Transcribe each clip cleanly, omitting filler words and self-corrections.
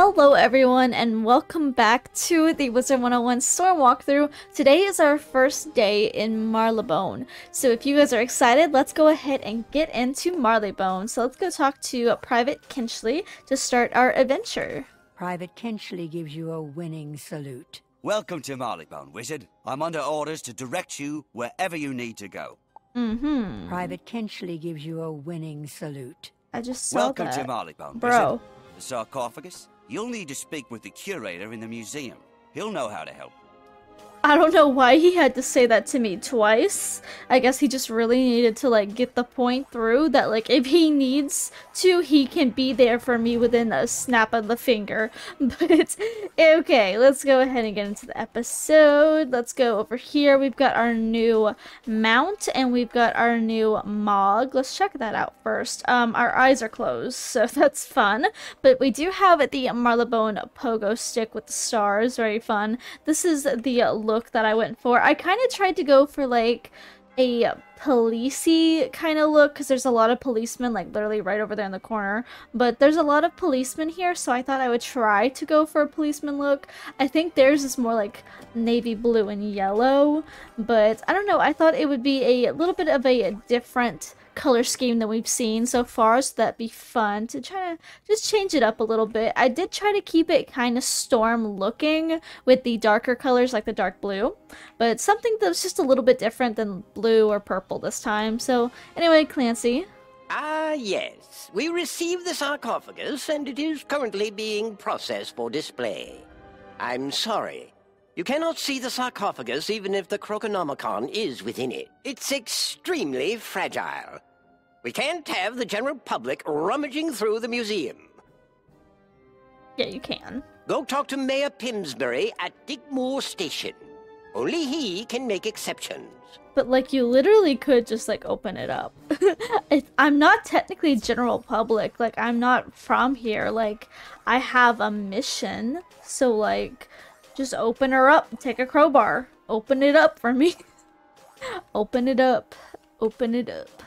Hello everyone and welcome back to the Wizard101 store walkthrough. Today is our first day in Marleybone. So if you guys are excited, let's go ahead and get into Marleybone. So let's go talk to Private Kinchley to start our adventure. Private Kinchley gives you a winning salute. Welcome to Marleybone, Wizard. I'm under orders to direct you wherever you need to go. Private Kinchley gives you a winning salute. I just saw Welcome that. to Marleybone, Bro. Wizard. The sarcophagus? You'll need to speak with the curator in the museum. He'll know how to help. I don't know why he had to say that to me twice. I guess he just really needed to like get the point through that like if he needs to, he can be there for me within a snap of the finger. But okay, let's go ahead and get into the episode. Let's go over here. We've got our new mount and we've got our new mog. Let's check that out first. Our eyes are closed, so that's fun. But we do have the Marleybone pogo stick with the stars. Very fun. This is the look that I went for. I kind of tried to go for like a policey kind of look because there's a lot of policemen like literally right over there in the corner, but there's a lot of policemen here, so I thought I would try to go for a policeman look. I think theirs is more like navy blue and yellow, but I don't know, I thought it would be a little bit of a different color scheme than we've seen so far, so that'd be fun to try to just change it up a little bit. I did try to keep it kind of storm looking with the darker colors like the dark blue, but something that was just a little bit different than blue or purple this time. So anyway, Clancy. Yes. We received the sarcophagus and it is currently being processed for display. I'm sorry. You cannot see the sarcophagus even if the Croconomicon is within it. It's extremely fragile. We can't have the general public rummaging through the museum. Yeah, you can. Go talk to Mayor Pimsbury at Digmore Station. Only he can make exceptions. But like you literally could just like open it up. I'm not technically general public, like I'm not from here, like I have a mission, so like just open her up, take a crowbar, open it up for me. Open it up, open it up.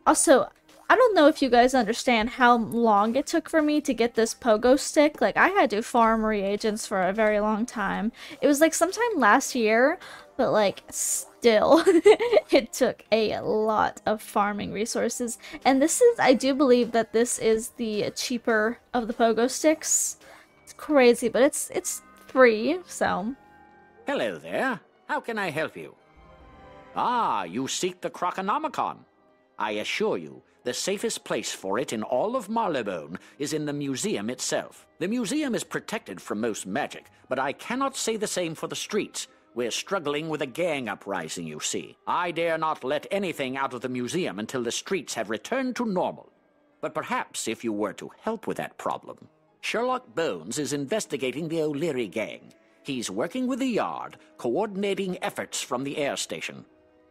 Also, I don't know if you guys understand how long it took for me to get this pogo stick. Like, I had to farm reagents for a very long time. It was like sometime last year, but like still, it took a lot of farming resources. And this is, I do believe that this is the cheaper of the pogo sticks. It's crazy, but it's free, so. Hello there. How can I help you? Ah, you seek the Croconomicon. I assure you, the safest place for it in all of Marleybone is in the museum itself. The museum is protected from most magic, but I cannot say the same for the streets. We're struggling with a gang uprising, you see. I dare not let anything out of the museum until the streets have returned to normal. But perhaps if you were to help with that problem, Sherlock Bones is investigating the O'Leary gang. He's working with the Yard, coordinating efforts from the air station.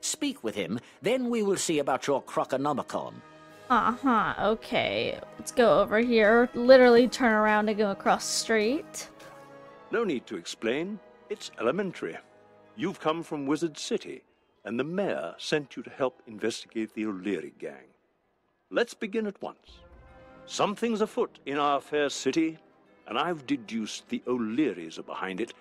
Speak with him, then we will see about your Croconomicon. Okay. Let's go over here. Literally turn around and go across the street. No need to explain. It's elementary. You've come from Wizard City, and the mayor sent you to help investigate the O'Leary gang. Let's begin at once. Something's afoot in our fair city, and I've deduced the O'Learys are behind it,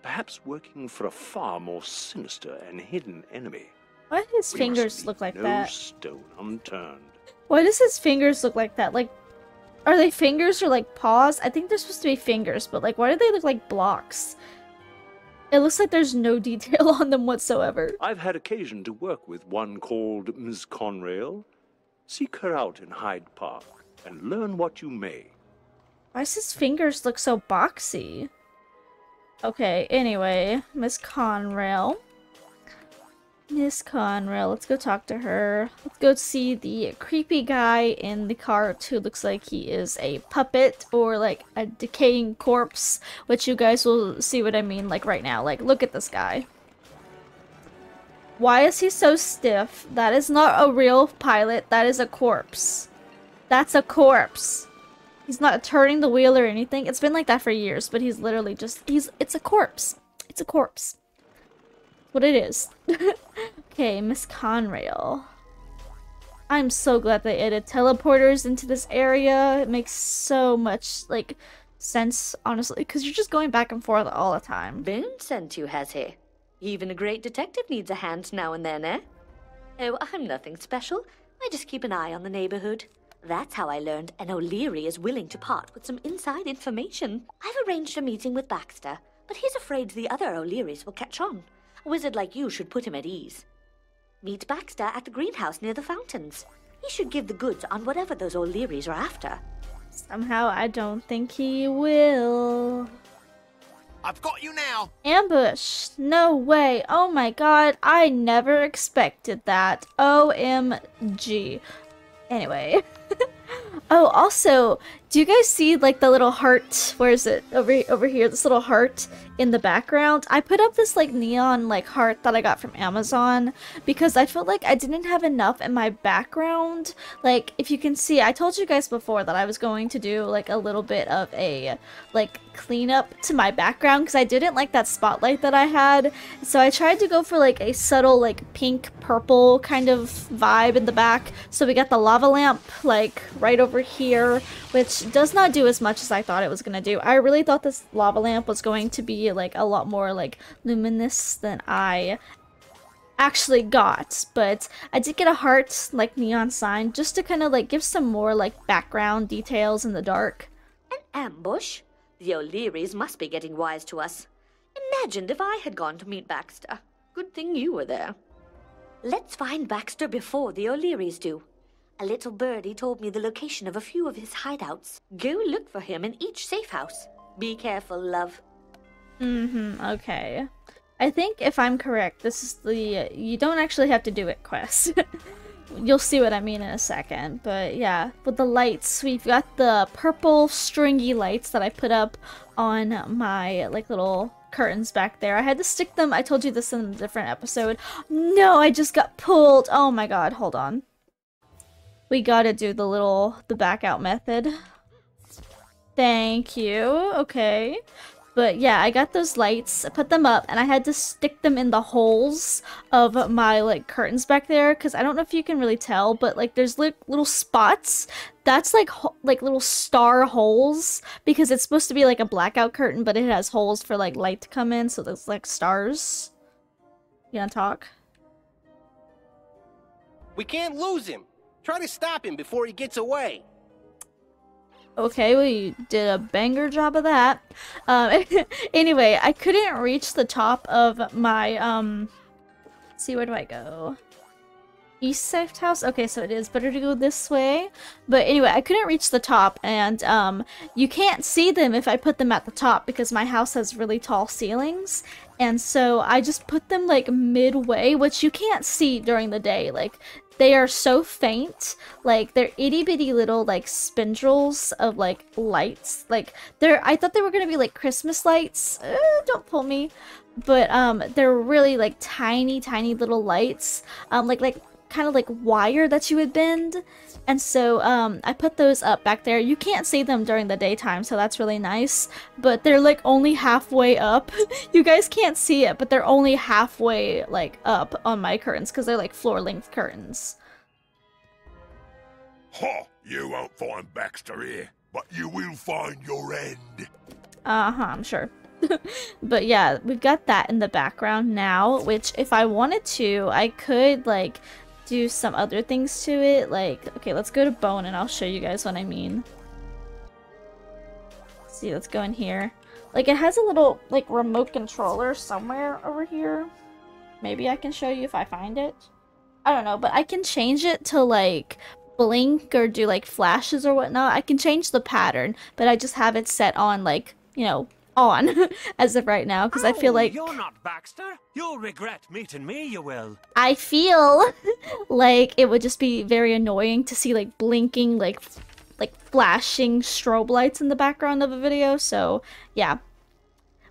perhaps working for a far more sinister and hidden enemy. Why do his fingers look like no that? Stone unturned. Why does his fingers look like that? Like, are they fingers or like paws? I think they're supposed to be fingers, but like, why do they look like blocks? It looks like there's no detail on them whatsoever. I've had occasion to work with one called Ms. Conrail. Seek her out in Hyde Park and learn what you may. Why does his fingers look so boxy? Okay, anyway, Miss Conrail. Miss Conrail, let's go talk to her. Let's go see the creepy guy in the cart who looks like he is a puppet or like a decaying corpse, which you guys will see what I mean like right now. Like, look at this guy. Why is he so stiff? That is not a real pilot, that is a corpse. That's a corpse. He's not turning the wheel or anything. It's been like that for years, but he's literally just, it's a corpse. It's a corpse. What it is. Okay, Miss Conrail. I'm so glad they added teleporters into this area. It makes so much, like, sense, honestly, because you're just going back and forth all the time. Bone sent you, has he? Even a great detective needs a hand now and then, eh? Oh, I'm nothing special. I just keep an eye on the neighborhood. That's how I learned an O'Leary is willing to part with some inside information. I've arranged a meeting with Baxter, but he's afraid the other O'Learys will catch on. A wizard like you should put him at ease. Meet Baxter at the greenhouse near the fountains. He should give the goods on whatever those O'Learys are after. Somehow, I don't think he will. I've got you now! Ambush! No way! Oh my god, I never expected that. OMG. Anyway. Oh, also, do you guys see, like, the little heart? Where is it? Over here, this little heart in the background. I put up this, like, neon, like, heart that I got from Amazon because I felt like I didn't have enough in my background. Like, if you can see, I told you guys before that I was going to do, like, a little bit of a, like, cleanup to my background because I didn't like that spotlight that I had. So I tried to go for, like, a subtle, like, pink, purple kind of vibe in the back. So we got the lava lamp, like, right over here, which does not do as much as I thought it was gonna do. I really thought this lava lamp was going to be like a lot more like luminous than I actually got, but I did get a heart like neon sign just to kind of like give some more like background details in the dark. An ambush? The O'Learys must be getting wise to us. Imagine if I had gone to meet Baxter. Good thing you were there. Let's find Baxter before the O'Learys do. A little birdie told me the location of a few of his hideouts. Go look for him in each safe house. Be careful, love. Okay. I think if I'm correct, this is the you don't actually have to do it quest. You'll see what I mean in a second, but yeah, with the lights, we've got the purple stringy lights that I put up on my like little curtains back there. I had to stick them, I told you this in a different episode. No, I just got pulled. Oh my god, hold on. We gotta do the back out method. Thank you. Okay. But yeah, I got those lights, I put them up, and I had to stick them in the holes of my like curtains back there, because I don't know if you can really tell, but like there's like little spots. That's like little star holes, because it's supposed to be like a blackout curtain, but it has holes for like light to come in, so there's like stars. You gonna talk? We can't lose him. Try to stop him before he gets away. Okay, well, you did a banger job of that. Anyway, I couldn't reach the top of my, let's see, where do I go? East safe house? Okay, so it is better to go this way. But anyway, I couldn't reach the top, and, you can't see them if I put them at the top, because my house has really tall ceilings. And so I just put them, like, midway, which you can't see during the day, like... They are so faint, like they're itty bitty little like spindles of like lights. Like I thought they were gonna be like Christmas lights. Don't pull me, but they're really like tiny little lights. Like kind of like wire that you would bend. And so I put those up back there. You can't see them during the daytime, so that's really nice. But they're like only halfway up. You guys can't see it, but they're only halfway like up on my curtains because they're like floor-length curtains. Ha! You won't find Baxter here, but you will find your end. I'm sure. But yeah, we've got that in the background now, which if I wanted to, I could like do some other things to it. Like, okay, let's go to Bone and I'll show you guys what I mean. Let's see, let's go in here. Like, it has a little like remote controller somewhere over here. Maybe I can show you if I find it. I don't know, but I can change it to like blink or do like flashes or whatnot. I can change the pattern, but I just have it set on like, you know, on as of right now, because I feel like you're not Baxter. You'll regret meeting me, you will. I feel like it would just be very annoying to see like blinking like flashing strobe lights in the background of a video. So yeah,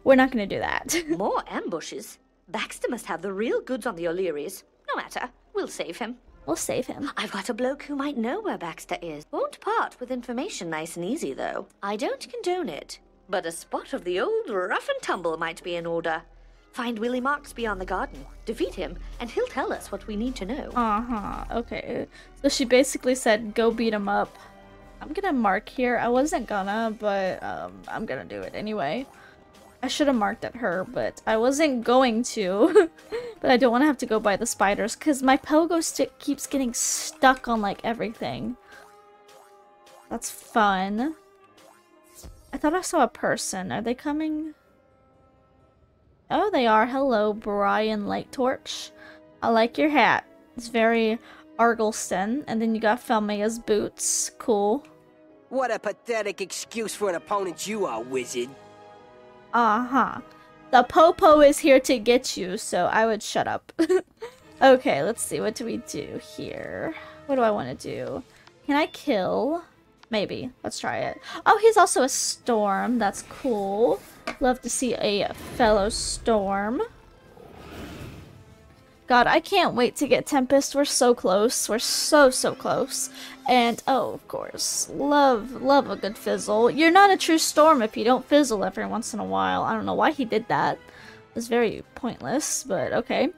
we're not gonna do that. More ambushes? Baxter must have the real goods on the O'Learys. No matter, we'll save him. We'll save him. I've got a bloke who might know where Baxter is. Won't part with information nice and easy though. I don't condone it. But a spot of the old rough and tumble might be in order. Find Willie Marks beyond the garden, defeat him, and he'll tell us what we need to know. Okay. So she basically said, go beat him up. I'm gonna mark here. I wasn't gonna, but I'm gonna do it anyway. I should have marked at her, but I wasn't going to. But I don't want to have to go by the spiders because my pogo stick keeps getting stuck on like everything. That's fun. I thought I saw a person. Are they coming? Oh, they are. Hello, Brian Light Torch. I like your hat. It's very Argleston. And then you got Felmea's boots. Cool. What a pathetic excuse for an opponent you are, wizard. Uh-huh. The Popo is here to get you, so I would shut up. Okay, let's see. What do we do here? What do I want to do? Can I kill? Maybe. Let's try it. Oh, he's also a storm. That's cool. Love to see a fellow storm. God, I can't wait to get Tempest. We're so close. We're so close. And, oh, of course, love a good fizzle. You're not a true storm if you don't fizzle every once in a while. I don't know why he did that. It was very pointless, but okay.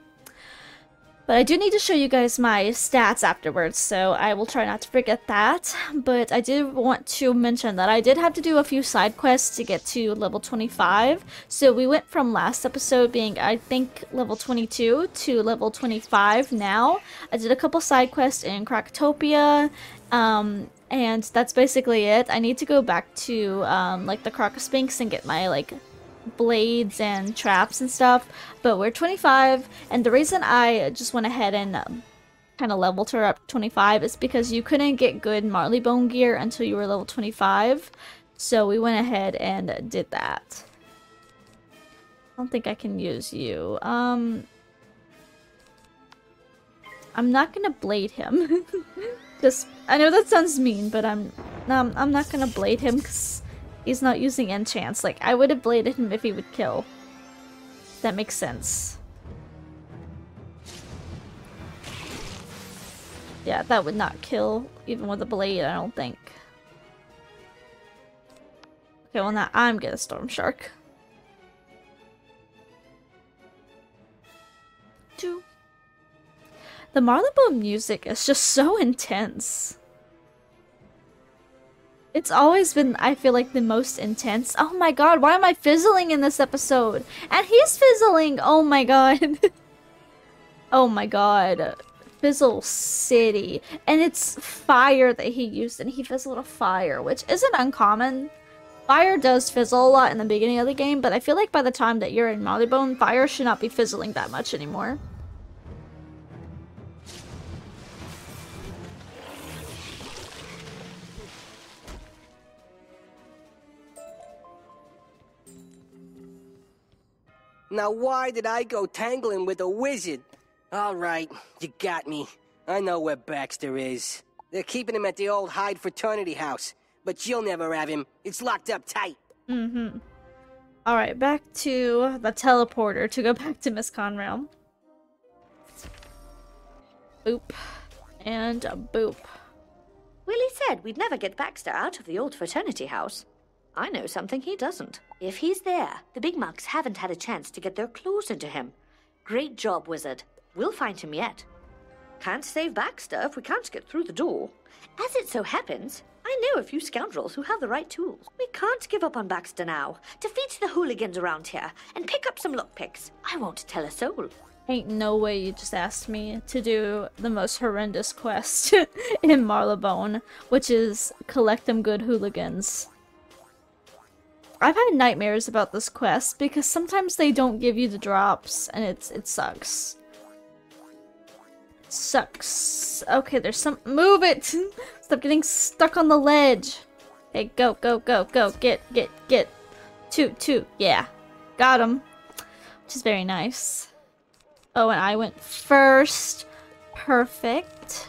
But I do need to show you guys my stats afterwards, so I will try not to forget that. But I did want to mention that I did have to do a few side quests to get to level 25. So we went from last episode being, I think, level 22 to level 25 now. I did a couple side quests in Crocotopia, and that's basically it. I need to go back to, like, the Crocosphinx and get my, like, blades and traps and stuff, but we're 25, and the reason I just went ahead and kind of leveled her up to 25 is because you couldn't get good Marleybone gear until you were level 25, so we went ahead and did that. I don't think I can use you. I'm not gonna blade him. Just, I know that sounds mean, but I'm not gonna blade him because he's not using enchants. Like, I would have bladed him if he would kill. That makes sense. Yeah, that would not kill, even with a blade, I don't think. Okay, well now I'm gonna Storm Shark. The Marleybone music is just so intense. It's always been, I feel like, the most intense. Oh my god, why am I fizzling in this episode? And he's fizzling! Oh my god. Oh my god. Fizzle City. And it's fire that he used, and he fizzled a fire, which isn't uncommon. Fire does fizzle a lot in the beginning of the game, but I feel like by the time that you're in Marleybone, fire should not be fizzling that much anymore. Now why did I go tangling with a wizard? Alright, you got me. I know where Baxter is. They're keeping him at the old Hyde fraternity house. But you'll never have him. It's locked up tight. Mm-hmm. Alright, back to the teleporter to go back to Miss Conrail. Boop. And a boop. Willie said we'd never get Baxter out of the old fraternity house. I know something he doesn't. If he's there, the big mugs haven't had a chance to get their claws into him. Great job, Wizard. We'll find him yet. Can't save Baxter if we can't get through the door. As it so happens, I know a few scoundrels who have the right tools. We can't give up on Baxter now. Defeat the hooligans around here and pick up some lockpicks. I won't tell a soul. Ain't no way you just asked me to do the most horrendous quest in Marleybone, which is collect them good hooligans. I've had nightmares about this quest because sometimes they don't give you the drops and it sucks. It sucks. Okay, there's some— move it! Stop getting stuck on the ledge. Okay, go, go, go, go. Get. Two. Yeah. Got him. Which is very nice. Oh, and I went first. Perfect.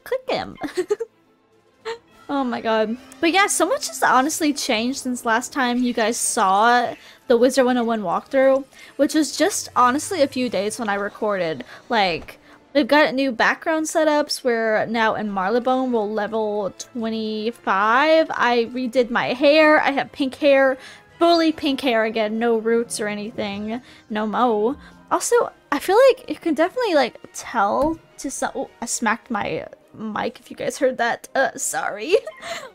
Click him. Oh my god. But yeah, so much has honestly changed since last time you guys saw the Wizard101 walkthrough, which was just honestly a few days when I recorded. Like, we've got new background setups. We're now in Marleybone. We'll level 25. I redid my hair. I have pink hair. Fully pink hair again. No roots or anything. No mo. Also, I feel like you can definitely, like, tell to some— oh, I smacked my mic if you guys heard that. Sorry.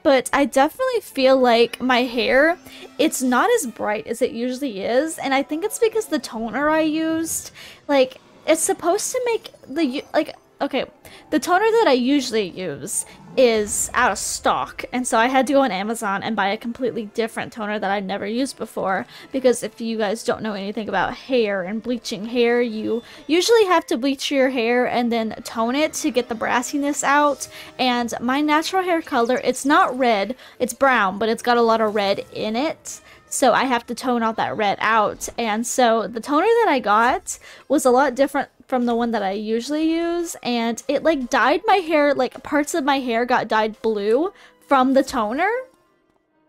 But I definitely feel like my hair, it's not as bright as it usually is, and I think it's because the toner I used, like, it's supposed to make the, like, okay, the toner that I usually use is out of stock, and so I had to go on Amazon and buy a completely different toner that I'd never used before, because if you guys don't know anything about hair and bleaching hair, you usually have to bleach your hair and then tone it to get the brassiness out, and my natural hair color, it's not red, it's brown, but it's got a lot of red in it. So I have to tone all that red out, and so the toner that I got was a lot different from the one that I usually use, and it like dyed my hair, like parts of my hair got dyed blue from the toner,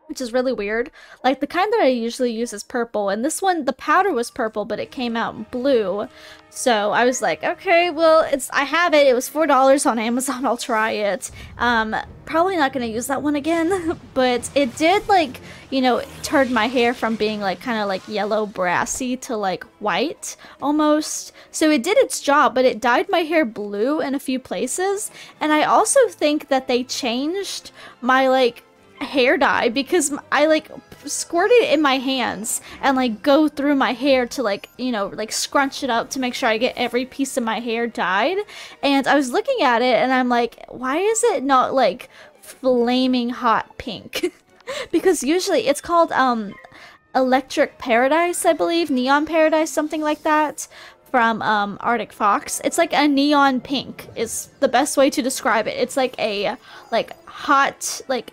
which is really weird. Like the kind that I usually use is purple, and this one, the powder was purple, but it came out blue. So I was like, okay, well, I have it. It was $4 on Amazon. I'll try it. Probably not gonna use that one again, but it did, like, you know, turn my hair from being like kind of like yellow brassy to like white almost. So it did its job, but it dyed my hair blue in a few places. And I also think that they changed my like hair dye, because I like squirted it in my hands and like go through my hair to like, you know, like scrunch it up to make sure I get every piece of my hair dyed. And I was looking at it and I'm like, why is it not like flaming hot pink? Because usually it's called Electric Paradise, I believe, Neon Paradise, something like that, from Arctic Fox. It's like a neon pink is the best way to describe it. It's like a like hot, like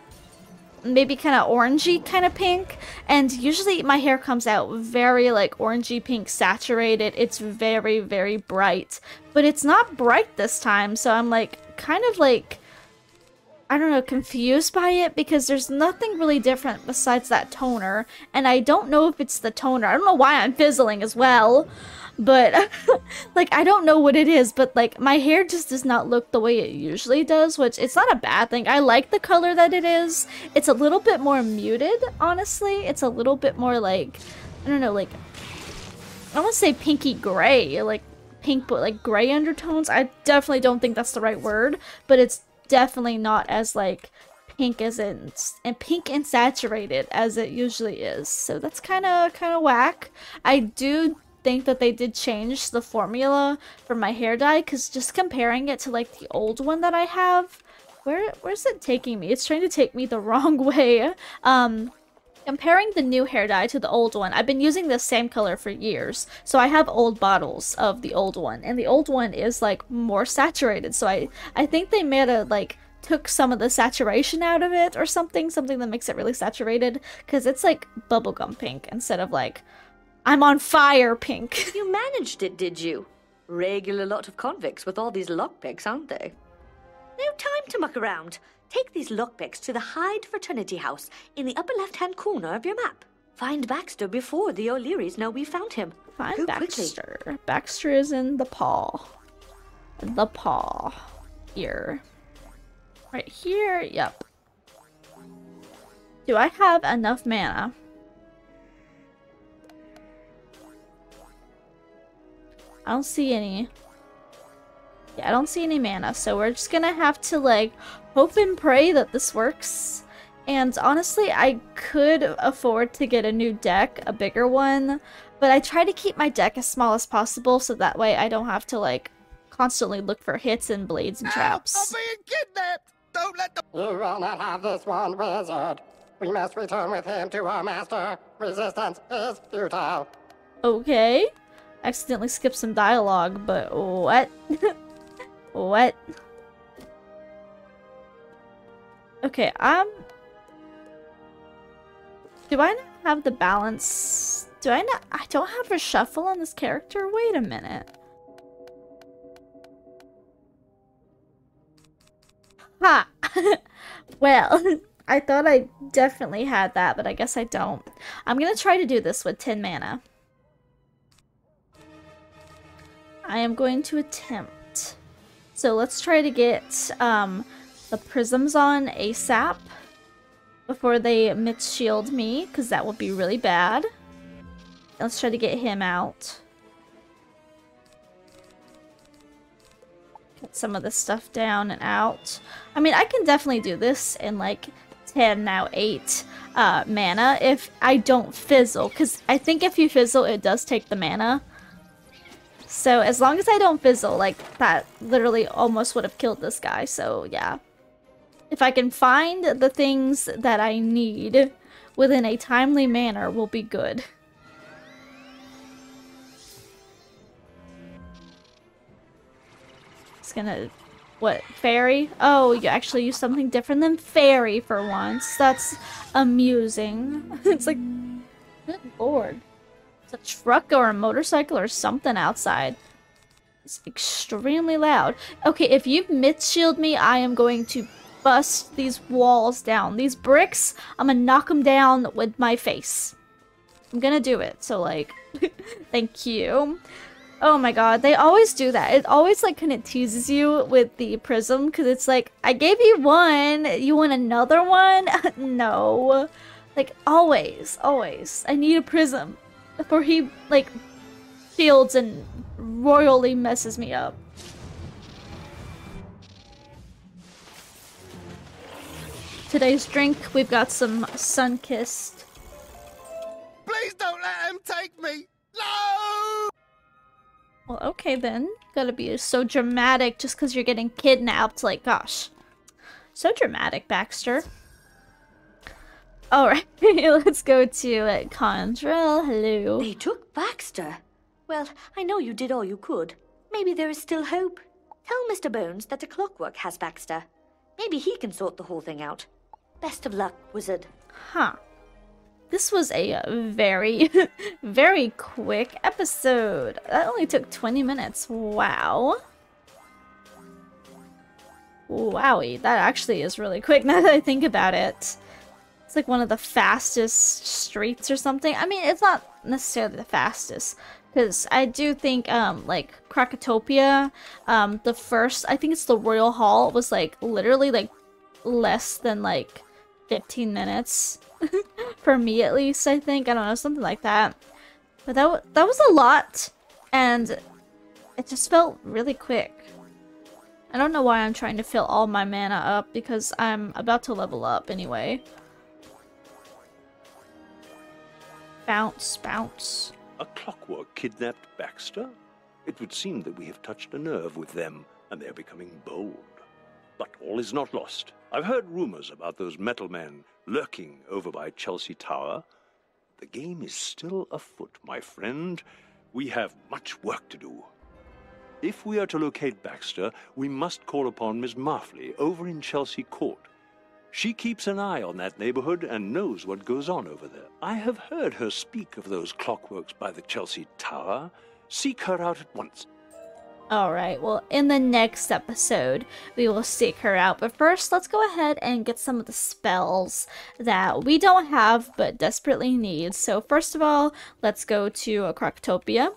maybe kind of orangey kind of pink, and usually my hair comes out very like orangey pink, saturated. It's very, very bright, but it's not bright this time, so I'm like kind of like, I don't know, confused by it, because there's nothing really different besides that toner, and I don't know if it's the toner. I don't know why I'm fizzling as well, but like I don't know what it is, but like my hair just does not look the way it usually does, which it's not a bad thing. I like the color that it is. It's a little bit more muted, honestly. It's a little bit more like, I don't know, like, I want to say pinky gray, like pink but like gray undertones. I definitely don't think that's the right word, but it's definitely not as like pink as and pink and saturated as it usually is. So that's kind of whack. I do think that they did change the formula for my hair dye, because just comparing it to like the old one that I have, where's it taking me? It's trying to take me the wrong way. Comparing the new hair dye to the old one, I've been using the same color for years, so I have old bottles of the old one, and the old one is like more saturated, so I think they made a like took some of the saturation out of it or something that makes it really saturated, because it's like bubblegum pink instead of like I'm on fire pink. You managed it, did you? Regular lot of convicts with all these lockpicks, aren't they? No time to muck around. Take these lockpicks to the Hyde Fraternity House in the upper left-hand corner of your map. Find Baxter before the O'Learys know we found him. Find Go Baxter. quickly. Baxter is in the paw. The paw. Here. Right here? Yep. Do I have enough mana? I don't see any. Yeah, I don't see any mana, so we're just gonna have to, like, hope and pray that this works. And honestly, I could afford to get a new deck, a bigger one, but I try to keep my deck as small as possible, so that way I don't have to, like, constantly look for hits and blades and traps. I'm being kidnapped! Don't let the— You will not have this one, wizard. We must return with him to our master. Resistance is futile. Okay. Accidentally skipped some dialogue, but what? What? Okay, do I not have the balance? I don't have a shuffle on this character? Wait a minute. Ha! Well, I thought I definitely had that, but I guess I don't. I'm gonna try to do this with 10 mana. I am going to attempt. So let's try to get the prisms on ASAP before they mid-shield me, because that would be really bad. Let's try to get him out. Get some of this stuff down and out. I mean, I can definitely do this in like 10, now 8 mana if I don't fizzle, because I think if you fizzle, it does take the mana. So as long as I don't fizzle, like that literally almost would have killed this guy, so yeah. If I can find the things that I need within a timely manner, will be good. It's gonna... What? Fairy? Oh, you actually use something different than fairy for once. That's amusing. It's like... Good lord. It's a truck or a motorcycle or something outside. It's extremely loud. Okay, if you mid-shield me, I am going to bust these walls down. These bricks, I'm gonna knock them down with my face. I'm gonna do it, so like... Thank you. Oh my god, they always do that. It always like kind of teases you with the prism, because it's like, I gave you one, you want another one? No. Like, always, always. I need a prism. Before he, like, shields and royally messes me up. Today's drink, we've got some Sun-Kissed. Please don't let him take me! No! Well, okay then. Gotta be so dramatic just because you're getting kidnapped. Like, gosh. So dramatic, Baxter. Alright, let's go to Condrel. Hello. They took Baxter. Well, I know you did all you could. Maybe there is still hope. Tell Mr. Bones that the clockwork has Baxter. Maybe he can sort the whole thing out. Best of luck, wizard. Huh. This was a very, very quick episode. That only took 20 minutes. Wow. Wowie, that actually is really quick now that I think about it. It's like one of the fastest streets or something. I mean, it's not necessarily the fastest, because I do think, like, Krakatopia, the first, I think it's the Royal Hall, was, like, literally, like, less than, like, 15 minutes. For me, at least, I think. I don't know, something like that. But that was a lot, and it just felt really quick. I don't know why I'm trying to fill all my mana up, because I'm about to level up anyway. Bounce, bounce. A clockwork kidnapped Baxter? It would seem that we have touched a nerve with them, and they're becoming bold. But all is not lost. I've heard rumors about those metal men lurking over by Chelsea Tower. The game is still afoot, my friend. We have much work to do. If we are to locate Baxter, we must call upon Miss Marfley over in Chelsea Court. She keeps an eye on that neighborhood and knows what goes on over there. I have heard her speak of those clockworks by the Chelsea Tower. Seek her out at once. Alright, well, in the next episode, we will seek her out. But first, let's go ahead and get some of the spells that we don't have, but desperately need. So first of all, let's go to Krakatopia.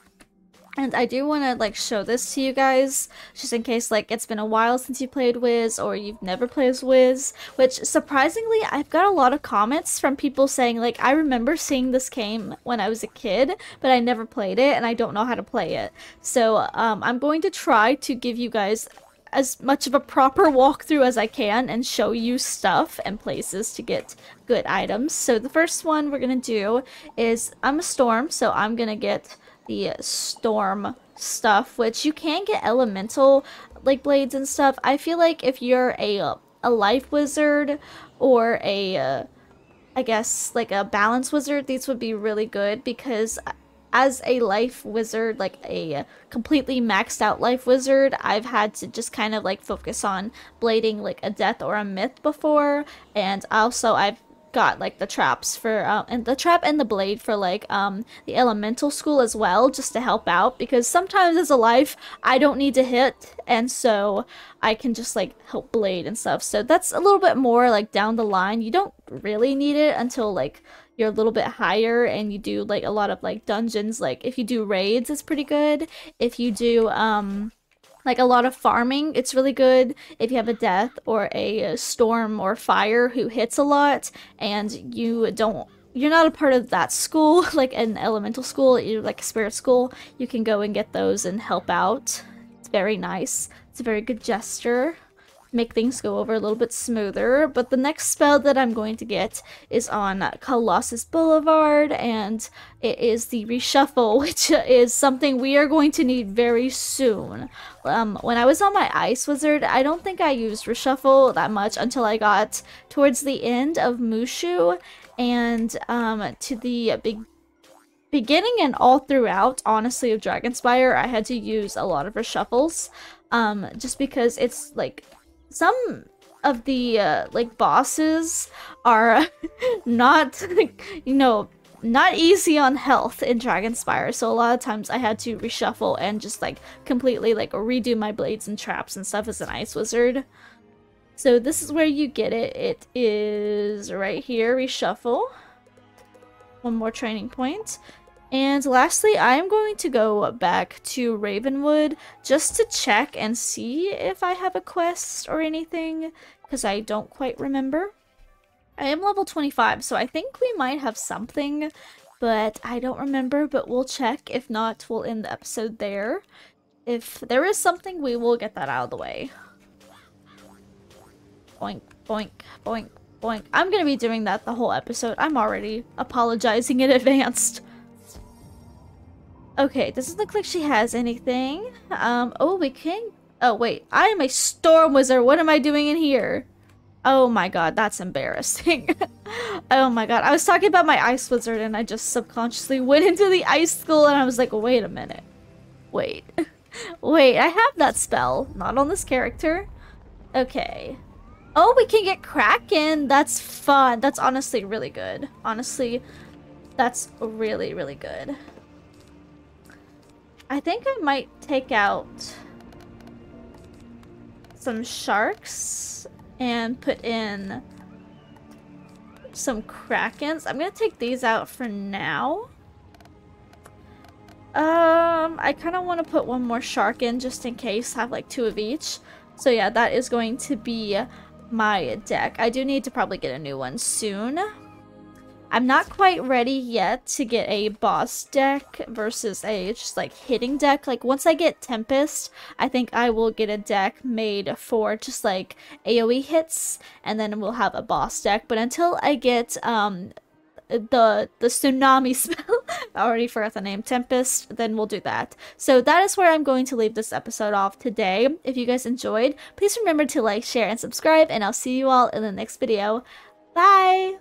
And I do want to, like, show this to you guys, just in case, like, it's been a while since you played Wiz, or you've never played as Wiz, which, surprisingly, I've got a lot of comments from people saying, like, I remember seeing this game when I was a kid, but I never played it, and I don't know how to play it. So, I'm going to try to give you guys as much of a proper walkthrough as I can, and show you stuff and places to get good items. So, the first one we're gonna do is, I'm a Storm, so I'm gonna get the Storm stuff, which you can get elemental like blades and stuff. I feel like if you're a life wizard or a I guess like a balance wizard, these would be really good, because as a life wizard, like a completely maxed out life wizard, I've had to just kind of like focus on blading like a death or a myth before, and also I've got like the traps for and the trap and the blade for like the elemental school as well, just to help out, because sometimes as a life I don't need to hit, and so I can just like help blade and stuff. So that's a little bit more like down the line. You don't really need it until like you're a little bit higher and you do like a lot of like dungeons. Like if you do raids, it's pretty good. If you do like a lot of farming, it's really good. If you have a death or a storm or fire who hits a lot and you're not a part of that school, like an elemental school, you're like a spirit school, you can go and get those and help out. It's very nice. It's a very good gesture. Make things go over a little bit smoother. But the next spell that I'm going to get is on Colossus Boulevard, and it is the Reshuffle, which is something we are going to need very soon. When I was on my Ice Wizard, I don't think I used Reshuffle that much until I got towards the end of Mushu, and to the beginning and all throughout, honestly, of Dragonspire, I had to use a lot of Reshuffles, just because it's like some of the like bosses are not, you know, not easy on health in Dragonspire, so a lot of times I had to reshuffle and just like completely like redo my blades and traps and stuff as an Ice Wizard. So this is where you get it. It is right here, reshuffle. One more training point. And lastly, I am going to go back to Ravenwood just to check and see if I have a quest or anything, because I don't quite remember. I am level 25, so I think we might have something, but I don't remember, but we'll check. If not, we'll end the episode there. If there is something, we will get that out of the way. Boink, boink, boink, boink. I'm gonna be doing that the whole episode. I'm already apologizing in advance. Okay, doesn't look like she has anything. Oh, we can... Oh, wait. I am a Storm Wizard. What am I doing in here? Oh my god, that's embarrassing. Oh my god. I was talking about my Ice Wizard and I just subconsciously went into the Ice School and I was like, wait a minute. Wait. Wait, I have that spell. Not on this character. Okay. Oh, we can get Kraken. That's fun. That's honestly really good. Honestly, that's really, really good. I think I might take out some sharks and put in some krakens. I'm gonna take these out for now. I kind of want to put one more shark in just in case, have like 2 of each. So yeah, that is going to be my deck. I do need to probably get a new one soon. I'm not quite ready yet to get a boss deck versus a just like hitting deck. Like once I get Tempest, I think I will get a deck made for just like AoE hits, and then we'll have a boss deck. But until I get the tsunami spell, I already forgot the name, Tempest, then we'll do that. So that is where I'm going to leave this episode off today. If you guys enjoyed, please remember to like, share, and subscribe, and I'll see you all in the next video. Bye!